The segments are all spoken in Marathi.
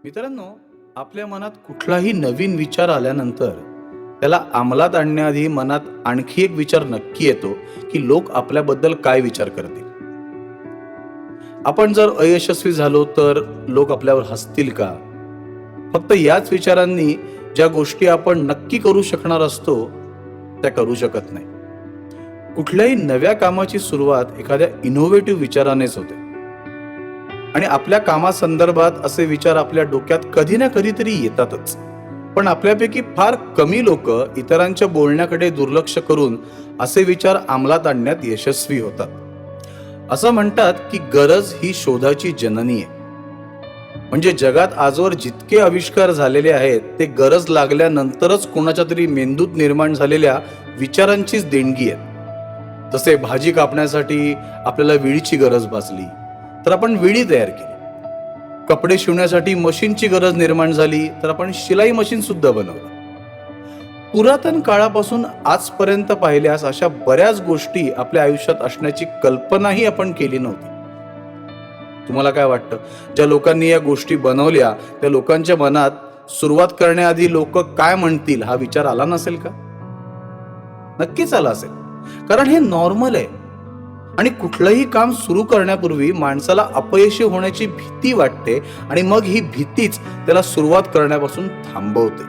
मित्रांनो, आपल्या मनात कुठलाही नवीन विचार आल्यानंतर त्याला अंमलात आणण्याआधी मनात आणखी एक विचार नक्की येतो की लोक आपल्याबद्दल काय विचार करतील. आपण जर अयशस्वी झालो तर लोक आपल्यावर हसतील का? फक्त याच विचारांनी ज्या गोष्टी आपण नक्की करू शकणार असतो त्या करू शकत नाही. कुठल्याही नव्या कामाची सुरुवात एखाद्या इनोव्हेटिव्ह विचारानेच होते आणि आपल्या कामासंदर्भात असे विचार आपल्या डोक्यात कधी ना कधीतरी येतातच. पण आपल्यापैकी फार कमी लोक इतरांच्या बोलण्याकडे दुर्लक्ष करून असे विचार अंमलात आणण्यात यशस्वी होतात. असं म्हणतात की गरज ही शोधाची जननी आहे. म्हणजे जगात आजवर जितके आविष्कार झालेले आहेत ते गरज लागल्यानंतरच कोणाच्या तरी मेंदूत निर्माण झालेल्या विचारांचीच देणगी आहेत. जसे भाजी कापण्यासाठी आपल्याला विळीची गरज भासली तर आपण विळी तयार केली. कपडे शिवण्यासाठी मशीनची गरज निर्माण झाली तर आपण शिलाई मशीन सुद्धा बनवलं. पुरातन काळापासून आजपर्यंत पाहिल्यास अशा बऱ्याच गोष्टी आपल्या आयुष्यात असण्याची कल्पनाही आपण केली नव्हती. तुम्हाला काय वाटतं, ज्या लोकांनी या गोष्टी बनवल्या त्या लोकांच्या मनात सुरुवात करण्याआधी लोक काय म्हणतील हा विचार आला नसेल का? नक्कीच आला असेल, कारण हे नॉर्मल आहे. आणि कुठलंही काम सुरू करण्यापूर्वी माणसाला अपयशी होण्याची भीती वाटते आणि मग ही भीतीच त्याला सुरुवात करण्यापासून थांबवते.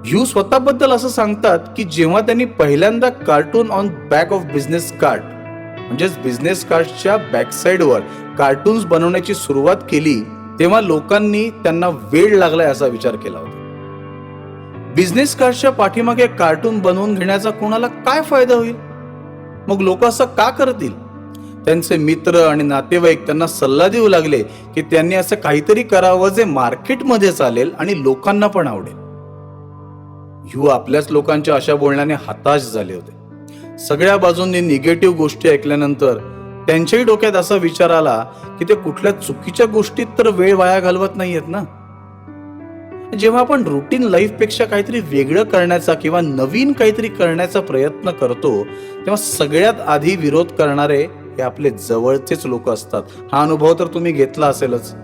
ह्यू स्वतःबद्दल असं सांगतात की जेव्हा त्यांनी पहिल्यांदा cartoon on back of business card म्हणजेच बिझनेस कार्डच्या बॅकसाइडवर कार्टून्स बनवण्याची सुरुवात केली तेव्हा लोकांनी त्यांना वेळ लागलाय असा विचार केला होता. बिझनेस कार्डच्या पाठीमागे कार्टून बनवून घेण्याचा कोणाला काय फायदा होईल? मग लोक असं का करतील? त्यांचे मित्र आणि नातेवाईक त्यांना सल्ला देऊ लागले की त्यांनी असं काहीतरी करावं जे मार्केटमध्ये चालेल आणि लोकांना पण आवडेल. ह्यू आपल्याच लोकांच्या अशा बोलण्याने हताश झाले होते. सगळ्या बाजूंनी निगेटिव्ह गोष्टी ऐकल्यानंतर त्यांच्याही डोक्यात असा विचार आला की ते कुठल्या चुकीच्या गोष्टीत तर वेळ वाया घालवत नाहीयेत ना. जेव्हा आपण रुटीन लाईफ पेक्षा काहीतरी वेगळं करण्याचा किंवा नवीन काहीतरी करण्याचा प्रयत्न करतो तेव्हा सगळ्यात आधी विरोध करणारे हे आपले जवळचेच लोक असतात. हा अनुभव तर तुम्ही घेतला असेलच.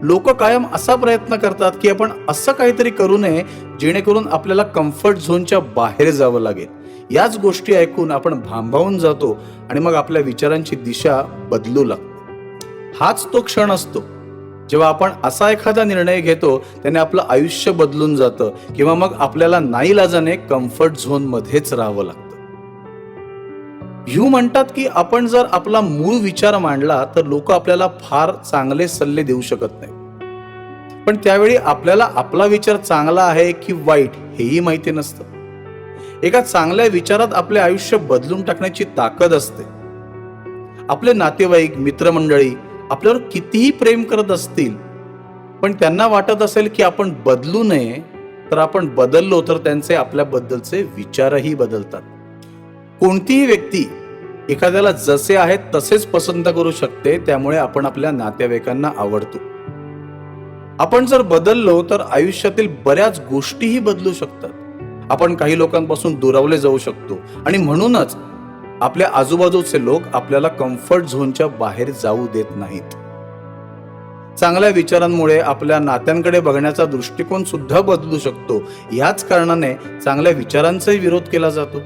लोक कायम असा प्रयत्न करतात की आपण असं काहीतरी करू नये जेणेकरून आपल्याला कम्फर्ट झोनच्या बाहेर जावं लागेल. याच गोष्टी ऐकून आपण भांबावून जातो आणि मग आपल्या विचारांची दिशा बदलू लागते. हाच तो क्षण असतो जेव्हा आपण असा एखादा निर्णय घेतो त्याने आपलं आयुष्य बदलून जातं किंवा मग आपल्याला नाईलाजाने कम्फर्ट झोन मध्येच राहावं लागतं. ह्यू म्हणतात की आपण जर आपला मूळ विचार मांडला तर लोक आपल्याला फार चांगले सल्ले देऊ शकत नाही. पण त्यावेळी आपल्याला आपला विचार चांगला आहे की वाईट हेही माहिती नसतं. एका चांगल्या विचारात आपले आयुष्य बदलून टाकण्याची ताकद असते. आपले नातेवाईक मित्रमंडळी आपल्यावर कितीही प्रेम करत असतील पण त्यांना वाटत असेल की आपण बदलू नये तर आपण बदललो तर त्यांचे आपल्याबद्दलचे विचारही बदलतात. कोणतीही व्यक्ती एखाद्याला जसे आहेत तसेच पसंत करू शकते. त्यामुळे आपण आपल्या नातेवाईकांना आवडतो. आपण जर बदललो तर आयुष्यातील बऱ्याच गोष्टीही बदलू शकतात. आपण काही लोकांपासून दुरावले जाऊ शकतो आणि म्हणूनच आपल्या आजूबाजूचे लोक आपल्याला कम्फर्ट झोनच्या बाहेर जाऊ देत नाहीत. चांगल्या विचारांमुळे आपल्या नात्यांकडे बघण्याचा दृष्टिकोन सुद्धा बदलू शकतो. याच कारणाने चांगल्या विचारांचाही विरोध केला जातो.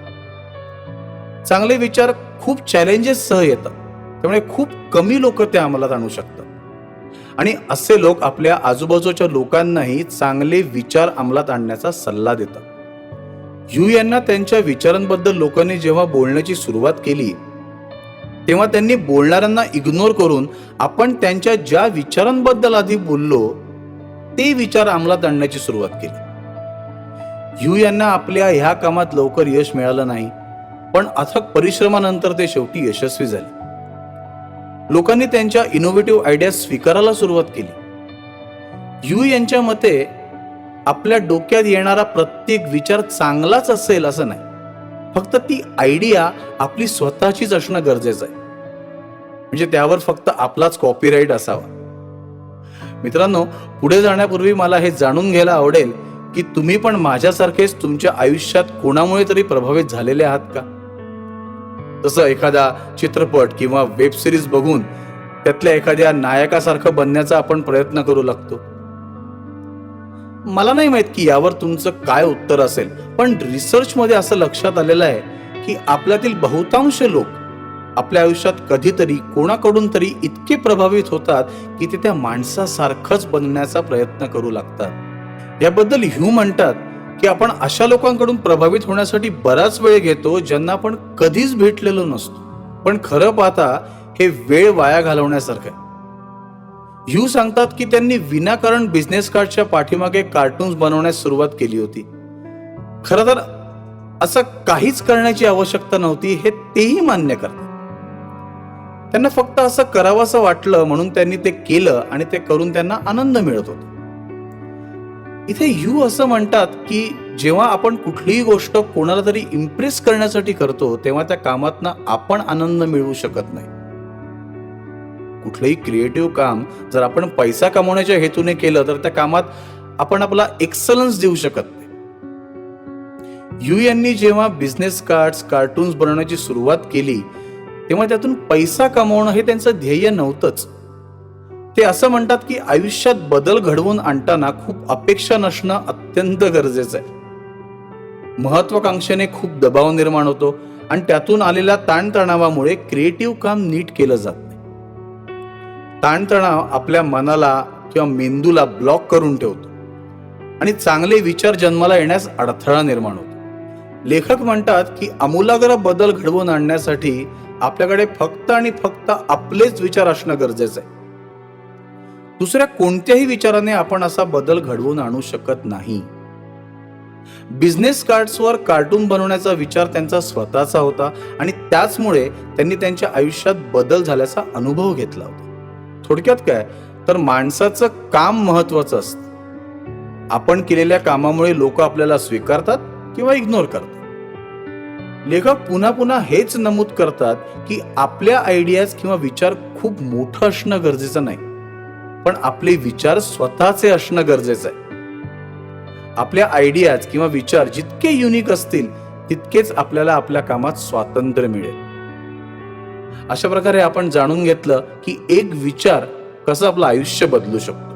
चांगले विचार खूप चॅलेंजेस सह येतात, त्यामुळे खूप कमी लोक ते अंमलात आणू शकतात आणि असे लोक आपल्या आजूबाजूच्या लोकांनाही चांगले विचार अंमलात आणण्याचा सल्ला देतात. ह्यू यांना त्यांच्या विचारांबद्दल लोकांनी जेव्हा बोलण्याची सुरुवात केली तेव्हा त्यांनी बोलणाऱ्यांना इग्नोर करून आपण त्यांच्या ज्या विचारांबद्दल आधी बोललो ते विचार अंमलात आणण्याची सुरुवात केली. ह्यू यांना आपल्या ह्या कामात लवकर यश मिळालं नाही, पण अथक परिश्रमानंतर ते शेवटी यशस्वी झाले. लोकांनी त्यांच्या इनोव्हेटिव्ह आयडिया स्वीकारायला सुरुवात केली. ह्यू यांच्या मते आपल्या डोक्यात येणारा प्रत्येक विचार चांगलाच असेल असं नाही, फक्त ती आयडिया आपली स्वतःचीच असणं गरजेचं आहे. म्हणजे त्यावर फक्त आपलाच कॉपीराईट असावा. मित्रांनो, पुढे जाण्यापूर्वी मला हे जाणून घ्यायला आवडेल की तुम्ही पण माझ्यासारखेच तुमच्या आयुष्यात कोणामुळे तरी प्रभावित झालेले आहात का? जसं एखादा चित्रपट किंवा वेब सिरीज बघून त्यातल्या एखाद्या नायकासारखं बनण्याचा आपण प्रयत्न करू लागतो. मला नाही माहित की यावर तुमचं काय उत्तर असेल, पण रिसर्चमध्ये असं लक्षात आलेलं आहे की आपल्यातील बहुतांश लोक आपल्या आयुष्यात कधीतरी कोणाकडून तरी इतके प्रभावित होतात की ते त्या माणसासारखंच बनण्याचा प्रयत्न करू लागतात. याबद्दल ह्यू म्हणतात की आपण अशा लोकांकडून प्रभावित होण्यासाठी बराच वेळ घेतो ज्यांना आपण कधीच भेटलेलो नसतो, पण खरं पाहता हे वेळ वाया घालवण्यासारखं आहे. ह्यू सांगतात की त्यांनी विनाकारण बिझनेस कार्डच्या पाठीमागे कार्टून्स बनवण्यास सुरुवात केली होती. खरं तर असं काहीच करण्याची आवश्यकता नव्हती हे तेही मान्य करतात. त्यांना फक्त असं करावंसं वाटलं म्हणून त्यांनी ते केलं आणि ते करून त्यांना आनंद मिळत होता. इथे ह्यू असं म्हणतात की जेव्हा आपण कुठलीही गोष्ट कोणाला तरी इम्प्रेस करण्यासाठी करतो तेव्हा त्या कामातनं आपण आनंद मिळवू शकत नाही. कुठलंही क्रिएटिव्ह काम जर आपण पैसा कमवण्याच्या हेतूने केलं तर त्या कामात आपण आपला एक्सलन्स देऊ शकत नाही. ह्यू यांनी जेव्हा बिझनेस कार्ड्स कार्टून्स बनवण्याची सुरुवात केली तेव्हा त्यातून पैसा कमवणं हे त्यांचं ध्येय नव्हतंच. ते असं म्हणतात की आयुष्यात बदल घडवून आणताना खूप अपेक्षा नसणं अत्यंत गरजेचं आहे. महत्वाकांक्षेने खूप दबाव निर्माण होतो आणि त्यातून आलेल्या ताणतणावामुळे क्रिएटिव्ह काम नीट केलं जात नाही. ताणतणाव आपल्या मनाला किंवा मेंदूला ब्लॉक करून ठेवतो आणि चांगले विचार जन्माला येण्यास अडथळा निर्माण होतो. लेखक म्हणतात की आमूलाग्र बदल घडवून आणण्यासाठी आपल्याकडे फक्त आणि फक्त आपलेच विचार असणं गरजेचं आहे. दुसऱ्या कोणत्याही विचाराने आपण असा बदल घडवून आणू शकत नाही. बिझनेस कार्ड्सवर कार्टून बनवण्याचा विचार त्यांचा स्वतःचा होता आणि त्याचमुळे त्यांनी त्यांच्या आयुष्यात बदल झाल्याचा अनुभव घेतला होता. थोडक्यात काय तर माणसाचं काम महत्वाचं असतं. आपण केलेल्या कामामुळे लोक आपल्याला स्वीकारतात किंवा इग्नोर करतात. लेखक पुन्हा पुन्हा हेच नमूद करतात की आपल्या आयडियाज किंवा विचार खूप मोठं असणं गरजेचं नाही, पण आपले विचार स्वतःचे असणं गरजेचं आहे. आपल्या आयडियाज किंवा विचार जितके युनिक असतील तितकेच आपल्याला आपल्या कामात स्वातंत्र्य मिळेल. अशा प्रकारे आपण जाणून घेतलं की एक विचार कसं आपलं आयुष्य बदलू शकतो.